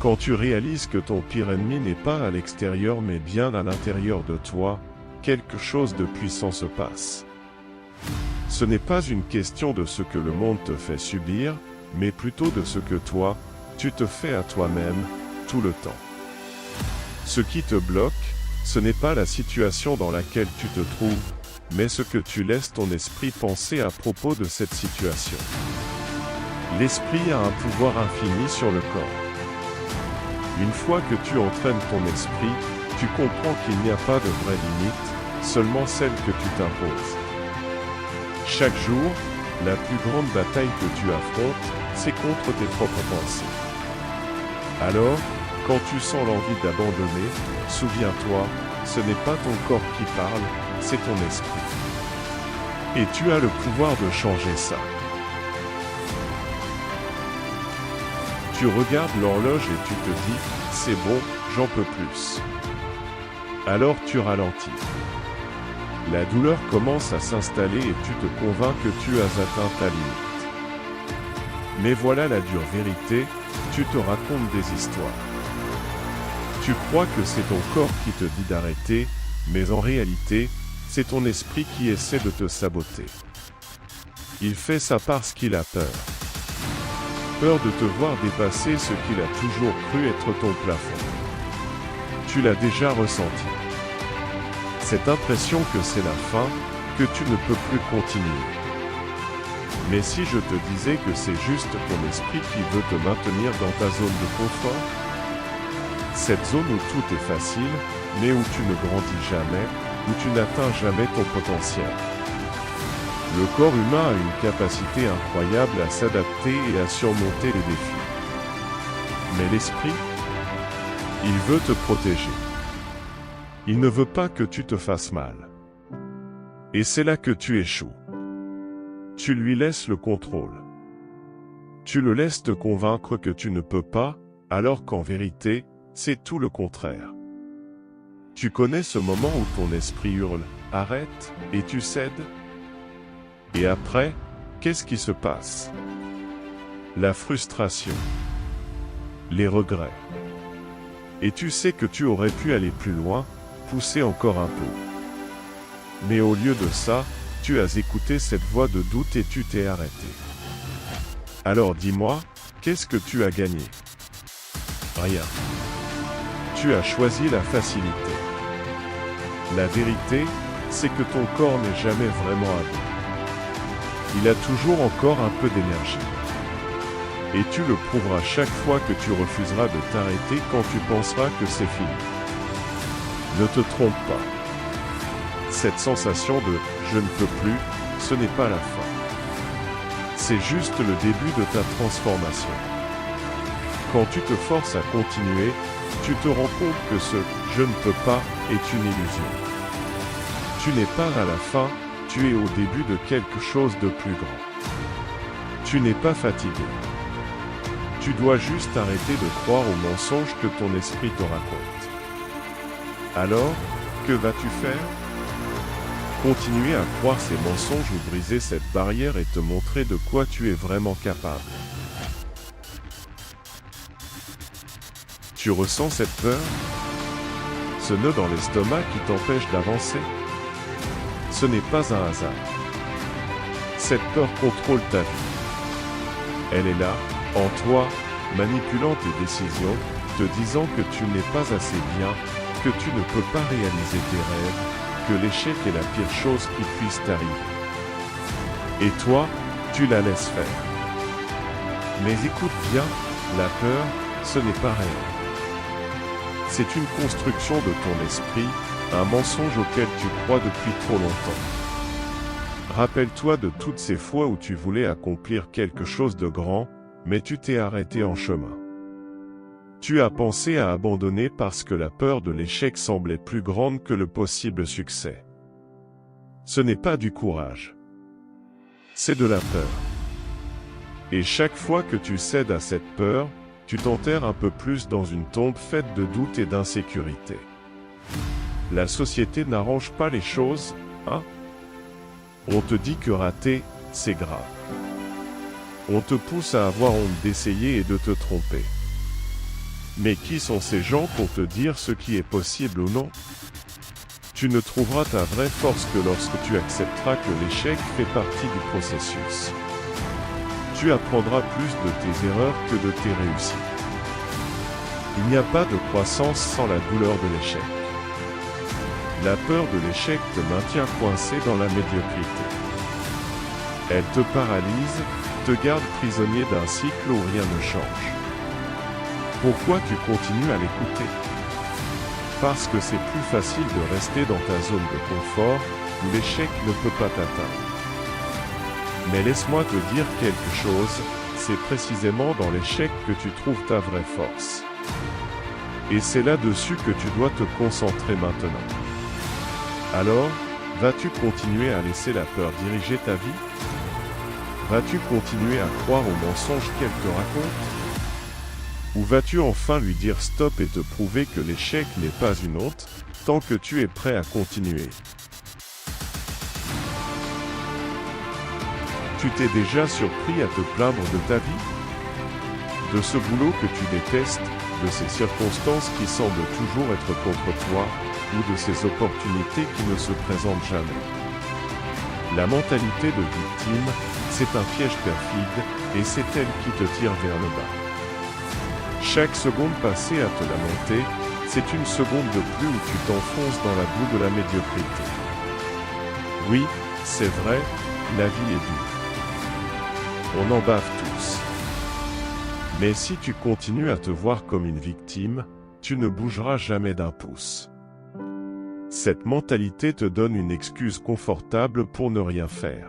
Quand tu réalises que ton pire ennemi n'est pas à l'extérieur mais bien à l'intérieur de toi, quelque chose de puissant se passe. Ce n'est pas une question de ce que le monde te fait subir, mais plutôt de ce que toi, tu te fais à toi-même, tout le temps. Ce qui te bloque, ce n'est pas la situation dans laquelle tu te trouves, mais ce que tu laisses ton esprit penser à propos de cette situation. L'esprit a un pouvoir infini sur le corps. Une fois que tu entraînes ton esprit, tu comprends qu'il n'y a pas de vraie limite, seulement celle que tu t'imposes. Chaque jour, la plus grande bataille que tu affrontes, c'est contre tes propres pensées. Alors, quand tu sens l'envie d'abandonner, souviens-toi, ce n'est pas ton corps qui parle, c'est ton esprit. Et tu as le pouvoir de changer ça. Tu regardes l'horloge et tu te dis, c'est bon, j'en peux plus. Alors tu ralentis. La douleur commence à s'installer et tu te convaincs que tu as atteint ta limite. Mais voilà la dure vérité, tu te racontes des histoires. Tu crois que c'est ton corps qui te dit d'arrêter, mais en réalité, c'est ton esprit qui essaie de te saboter. Il fait ça parce qu'il a peur. Peur de te voir dépasser ce qu'il a toujours cru être ton plafond. Tu l'as déjà ressenti. Cette impression que c'est la fin, que tu ne peux plus continuer. Mais si je te disais que c'est juste ton esprit qui veut te maintenir dans ta zone de confort? Cette zone où tout est facile, mais où tu ne grandis jamais, où tu n'atteins jamais ton potentiel. Le corps humain a une capacité incroyable à s'adapter et à surmonter les défis. Mais l'esprit, il veut te protéger. Il ne veut pas que tu te fasses mal. Et c'est là que tu échoues. Tu lui laisses le contrôle. Tu le laisses te convaincre que tu ne peux pas, alors qu'en vérité, c'est tout le contraire. Tu connais ce moment où ton esprit hurle « Arrête » et tu cèdes? Et après, qu'est-ce qui se passe? La frustration. Les regrets. Et tu sais que tu aurais pu aller plus loin, pousser encore un peu. Mais au lieu de ça, tu as écouté cette voix de doute et tu t'es arrêté. Alors dis-moi, qu'est-ce que tu as gagné? Rien. Tu as choisi la facilité. La vérité, c'est que ton corps n'est jamais vraiment à bout. Il a toujours encore un peu d'énergie. Et tu le prouveras chaque fois que tu refuseras de t'arrêter quand tu penseras que c'est fini. Ne te trompe pas. Cette sensation de « je ne peux plus », ce n'est pas la fin. C'est juste le début de ta transformation. Quand tu te forces à continuer, tu te rends compte que ce « je ne peux pas » est une illusion. Tu n'es pas à la fin, tu es au début de quelque chose de plus grand. Tu n'es pas fatigué. Tu dois juste arrêter de croire aux mensonges que ton esprit te raconte. Alors, que vas-tu faire? Continuer à croire ces mensonges ou briser cette barrière et te montrer de quoi tu es vraiment capable. Tu ressens cette peur? Ce nœud dans l'estomac qui t'empêche d'avancer? Ce n'est pas un hasard. Cette peur contrôle ta vie. Elle est là, en toi, manipulant tes décisions, te disant que tu n'es pas assez bien, que tu ne peux pas réaliser tes rêves, que l'échec est la pire chose qui puisse t'arriver. Et toi, tu la laisses faire. Mais écoute bien, la peur, ce n'est pas réel. C'est une construction de ton esprit, un mensonge auquel tu crois depuis trop longtemps. Rappelle-toi de toutes ces fois où tu voulais accomplir quelque chose de grand, mais tu t'es arrêté en chemin. Tu as pensé à abandonner parce que la peur de l'échec semblait plus grande que le possible succès. Ce n'est pas du courage. C'est de la peur. Et chaque fois que tu cèdes à cette peur, tu t'enterres un peu plus dans une tombe faite de doutes et d'insécurité. La société n'arrange pas les choses, hein? On te dit que rater, c'est grave. On te pousse à avoir honte d'essayer et de te tromper. Mais qui sont ces gens pour te dire ce qui est possible ou non? Tu ne trouveras ta vraie force que lorsque tu accepteras que l'échec fait partie du processus. Tu apprendras plus de tes erreurs que de tes réussites. Il n'y a pas de croissance sans la douleur de l'échec. La peur de l'échec te maintient coincé dans la médiocrité. Elle te paralyse, te garde prisonnier d'un cycle où rien ne change. Pourquoi tu continues à l'écouter? Parce que c'est plus facile de rester dans ta zone de confort, où l'échec ne peut pas t'atteindre. Mais laisse-moi te dire quelque chose, c'est précisément dans l'échec que tu trouves ta vraie force. Et c'est là-dessus que tu dois te concentrer maintenant. Alors, vas-tu continuer à laisser la peur diriger ta vie? Vas-tu continuer à croire aux mensonges qu'elle te raconte? Ou vas-tu enfin lui dire stop et te prouver que l'échec n'est pas une honte, tant que tu es prêt à continuer? Tu t'es déjà surpris à te plaindre de ta vie? De ce boulot que tu détestes, de ces circonstances qui semblent toujours être contre toi, ou de ces opportunités qui ne se présentent jamais. La mentalité de victime, c'est un piège perfide, et c'est elle qui te tire vers le bas. Chaque seconde passée à te lamenter, c'est une seconde de plus où tu t'enfonces dans la boue de la médiocrité. Oui, c'est vrai, la vie est dure. On en bave tous. Mais si tu continues à te voir comme une victime, tu ne bougeras jamais d'un pouce. Cette mentalité te donne une excuse confortable pour ne rien faire.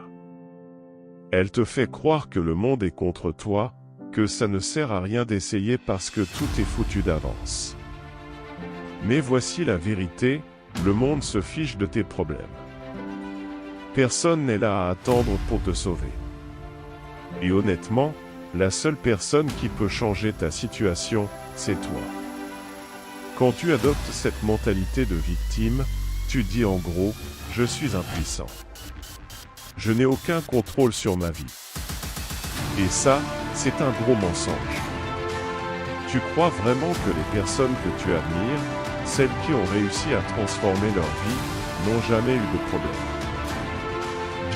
Elle te fait croire que le monde est contre toi, que ça ne sert à rien d'essayer parce que tout est foutu d'avance. Mais voici la vérité, le monde se fiche de tes problèmes. Personne n'est là à attendre pour te sauver. Et honnêtement, la seule personne qui peut changer ta situation, c'est toi. Quand tu adoptes cette mentalité de victime, tu dis en gros, je suis impuissant. Je n'ai aucun contrôle sur ma vie. Et ça, c'est un gros mensonge. Tu crois vraiment que les personnes que tu admires, celles qui ont réussi à transformer leur vie, n'ont jamais eu de problème?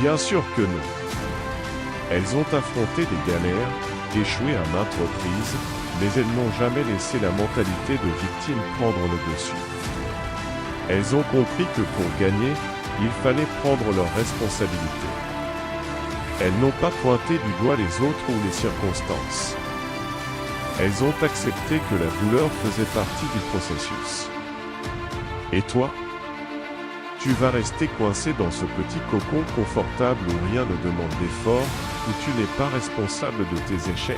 Bien sûr que non. Elles ont affronté des galères, échoué à maintes reprises, mais elles n'ont jamais laissé la mentalité de victime prendre le dessus. Elles ont compris que pour gagner, il fallait prendre leurs responsabilités. Elles n'ont pas pointé du doigt les autres ou les circonstances. Elles ont accepté que la douleur faisait partie du processus. Et toi? Tu vas rester coincé dans ce petit cocon confortable où rien ne demande d'effort, où tu n'es pas responsable de tes échecs.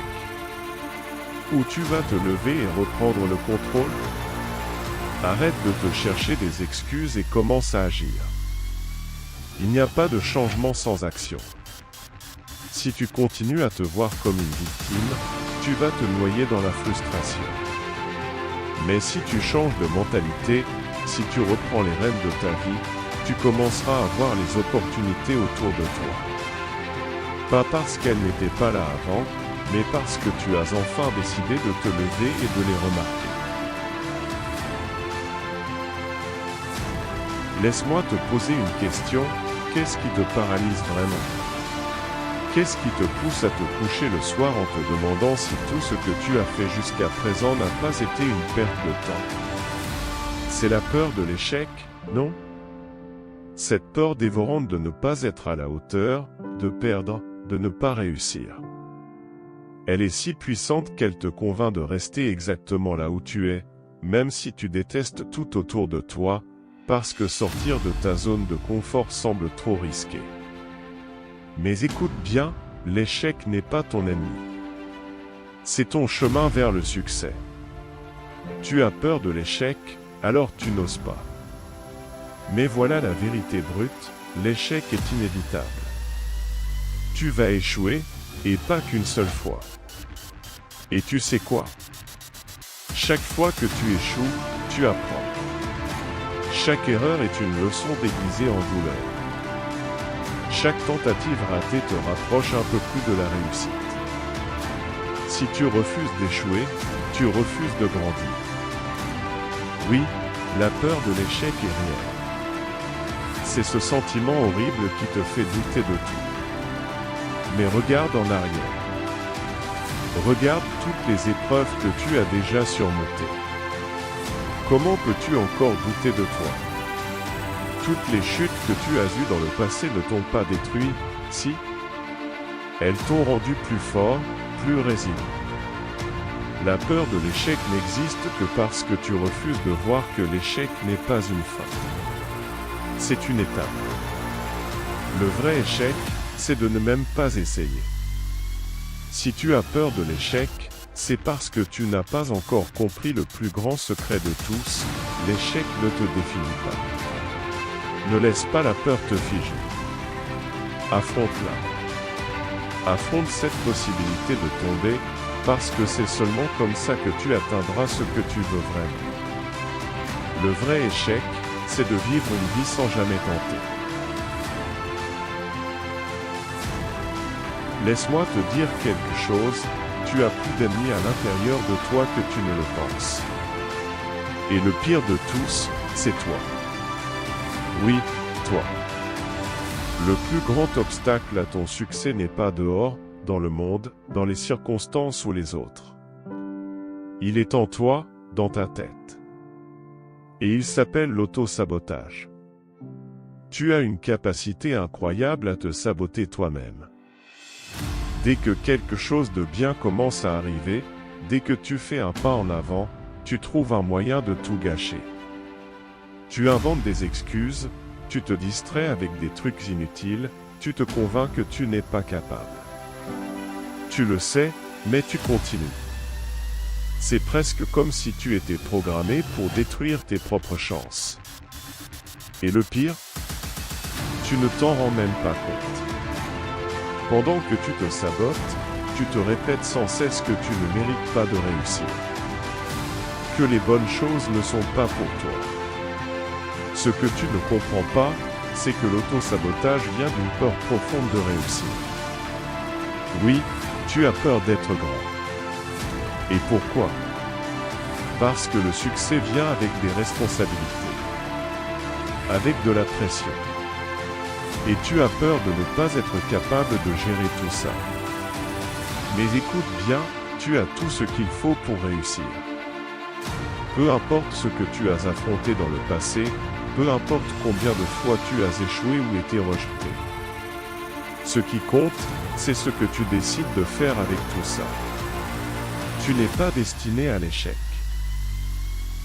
Où tu vas te lever et reprendre le contrôle? Arrête de te chercher des excuses et commence à agir. Il n'y a pas de changement sans action. Si tu continues à te voir comme une victime, tu vas te noyer dans la frustration. Mais si tu changes de mentalité, si tu reprends les rênes de ta vie, tu commenceras à voir les opportunités autour de toi. Pas parce qu'elles n'étaient pas là avant, mais parce que tu as enfin décidé de te lever et de les remarquer. Laisse-moi te poser une question, qu'est-ce qui te paralyse vraiment? Qu'est-ce qui te pousse à te coucher le soir en te demandant si tout ce que tu as fait jusqu'à présent n'a pas été une perte de temps? C'est la peur de l'échec, non? Cette peur dévorante de ne pas être à la hauteur, de perdre, de ne pas réussir. Elle est si puissante qu'elle te convainc de rester exactement là où tu es, même si tu détestes tout autour de toi, parce que sortir de ta zone de confort semble trop risqué. Mais écoute bien, l'échec n'est pas ton ennemi. C'est ton chemin vers le succès. Tu as peur de l'échec, alors tu n'oses pas. Mais voilà la vérité brute, l'échec est inévitable. Tu vas échouer, et pas qu'une seule fois. Et tu sais quoi? Chaque fois que tu échoues, tu apprends. Chaque erreur est une leçon déguisée en douleur. Chaque tentative ratée te rapproche un peu plus de la réussite. Si tu refuses d'échouer, tu refuses de grandir. Oui, la peur de l'échec est réelle. C'est ce sentiment horrible qui te fait douter de tout. Mais regarde en arrière. Regarde toutes les épreuves que tu as déjà surmontées. Comment peux-tu encore douter de toi? Toutes les chutes que tu as eues dans le passé ne t'ont pas détruit, si? Elles t'ont rendu plus fort, plus résilient. La peur de l'échec n'existe que parce que tu refuses de voir que l'échec n'est pas une fin. C'est une étape. Le vrai échec, c'est de ne même pas essayer. Si tu as peur de l'échec, c'est parce que tu n'as pas encore compris le plus grand secret de tous, l'échec ne te définit pas. Ne laisse pas la peur te figer. Affronte-la. Affronte cette possibilité de tomber, parce que c'est seulement comme ça que tu atteindras ce que tu veux vraiment. Le vrai échec, c'est de vivre une vie sans jamais tenter. Laisse-moi te dire quelque chose, tu as plus d'ennemis à l'intérieur de toi que tu ne le penses. Et le pire de tous, c'est toi. Oui, toi. Le plus grand obstacle à ton succès n'est pas dehors, dans le monde, dans les circonstances ou les autres. Il est en toi, dans ta tête. Et il s'appelle l'auto-sabotage. Tu as une capacité incroyable à te saboter toi-même. Dès que quelque chose de bien commence à arriver, dès que tu fais un pas en avant, tu trouves un moyen de tout gâcher. Tu inventes des excuses, tu te distrais avec des trucs inutiles, tu te convaincs que tu n'es pas capable. Tu le sais, mais tu continues. C'est presque comme si tu étais programmé pour détruire tes propres chances. Et le pire, tu ne t'en rends même pas compte. Pendant que tu te sabotes, tu te répètes sans cesse que tu ne mérites pas de réussir. Que les bonnes choses ne sont pas pour toi. Ce que tu ne comprends pas, c'est que l'auto-sabotage vient d'une peur profonde de réussir. Oui, tu as peur d'être grand. Et pourquoi? Parce que le succès vient avec des responsabilités. Avec de la pression. Et tu as peur de ne pas être capable de gérer tout ça. Mais écoute bien, tu as tout ce qu'il faut pour réussir. Peu importe ce que tu as affronté dans le passé, peu importe combien de fois tu as échoué ou été rejeté. Ce qui compte, c'est ce que tu décides de faire avec tout ça. Tu n'es pas destiné à l'échec.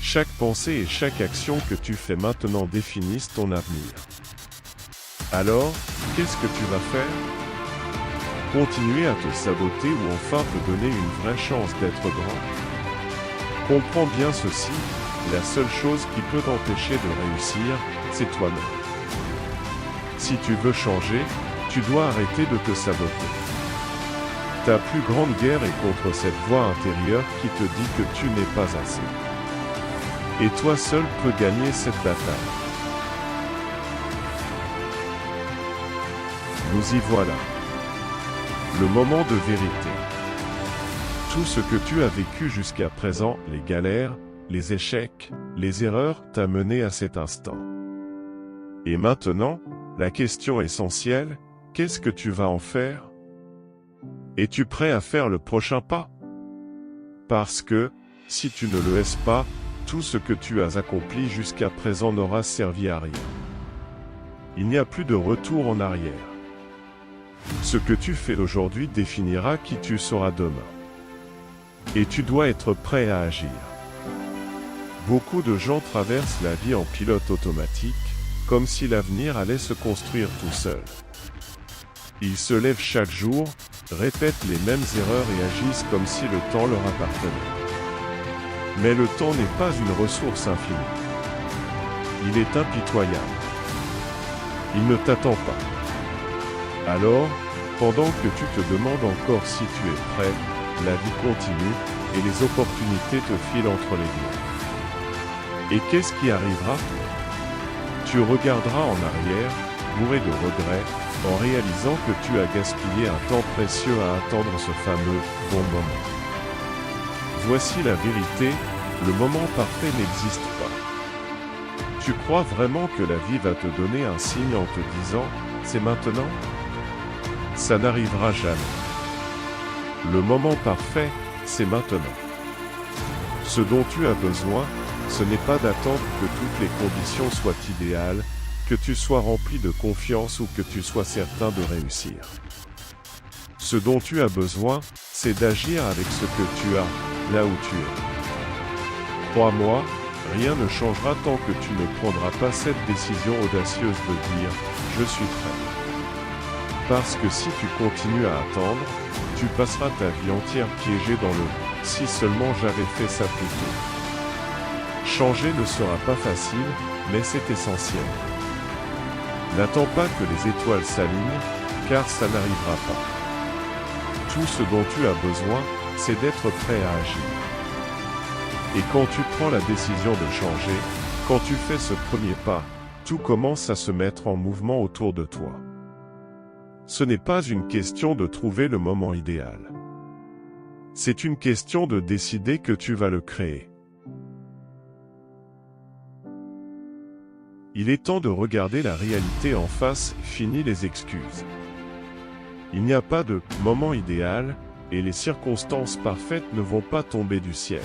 Chaque pensée et chaque action que tu fais maintenant définissent ton avenir. Alors, qu'est-ce que tu vas faire? Continuer à te saboter ou enfin te donner une vraie chance d'être grand? Comprends bien ceci, la seule chose qui peut t'empêcher de réussir, c'est toi-même. Si tu veux changer, tu dois arrêter de te saboter. Ta plus grande guerre est contre cette voix intérieure qui te dit que tu n'es pas assez. Et toi seul peux gagner cette bataille. Nous y voilà. Le moment de vérité. Tout ce que tu as vécu jusqu'à présent, les galères, les échecs, les erreurs, t'a mené à cet instant. Et maintenant, la question essentielle, qu'est-ce que tu vas en faire? Es-tu prêt à faire le prochain pas? Parce que, si tu ne le es pas, tout ce que tu as accompli jusqu'à présent n'aura servi à rien. Il n'y a plus de retour en arrière. Ce que tu fais aujourd'hui définira qui tu seras demain. Et tu dois être prêt à agir. Beaucoup de gens traversent la vie en pilote automatique, comme si l'avenir allait se construire tout seul. Ils se lèvent chaque jour, répètent les mêmes erreurs et agissent comme si le temps leur appartenait. Mais le temps n'est pas une ressource infinie. Il est impitoyable. Il ne t'attend pas. Alors, pendant que tu te demandes encore si tu es prêt, la vie continue, et les opportunités te filent entre les doigts. Et qu'est-ce qui arrivera? Tu regarderas en arrière, bourré de regrets, en réalisant que tu as gaspillé un temps précieux à attendre ce fameux « bon moment ». Voici la vérité, le moment parfait n'existe pas. Tu crois vraiment que la vie va te donner un signe en te disant « c'est maintenant » ? Ça n'arrivera jamais. Le moment parfait, c'est maintenant. Ce dont tu as besoin, ce n'est pas d'attendre que toutes les conditions soient idéales, que tu sois rempli de confiance ou que tu sois certain de réussir. Ce dont tu as besoin, c'est d'agir avec ce que tu as, là où tu es. Crois-moi, rien ne changera tant que tu ne prendras pas cette décision audacieuse de dire « je suis prêt ». Parce que si tu continues à attendre, tu passeras ta vie entière piégé dans le « si seulement j'avais fait ça plus tôt ». Changer ne sera pas facile, mais c'est essentiel. N'attends pas que les étoiles s'alignent, car ça n'arrivera pas. Tout ce dont tu as besoin, c'est d'être prêt à agir. Et quand tu prends la décision de changer, quand tu fais ce premier pas, tout commence à se mettre en mouvement autour de toi. Ce n'est pas une question de trouver le moment idéal. C'est une question de décider que tu vas le créer. Il est temps de regarder la réalité en face, fini les excuses. Il n'y a pas de « moment idéal » et les circonstances parfaites ne vont pas tomber du ciel.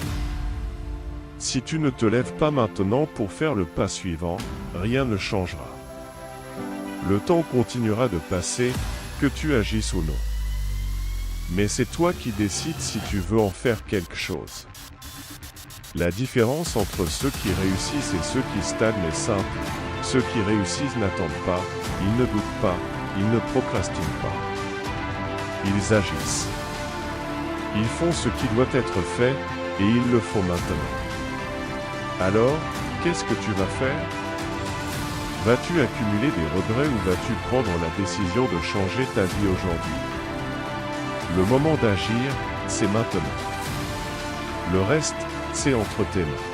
Si tu ne te lèves pas maintenant pour faire le pas suivant, rien ne changera. Le temps continuera de passer, que tu agisses ou non. Mais c'est toi qui décides si tu veux en faire quelque chose. La différence entre ceux qui réussissent et ceux qui stagnent est simple. Ceux qui réussissent n'attendent pas, ils ne doutent pas, ils ne procrastinent pas. Ils agissent. Ils font ce qui doit être fait, et ils le font maintenant. Alors, qu'est-ce que tu vas faire ? Vas-tu accumuler des regrets ou vas-tu prendre la décision de changer ta vie aujourd'hui ? Le moment d'agir, c'est maintenant. Le reste, c'est entre tes mains.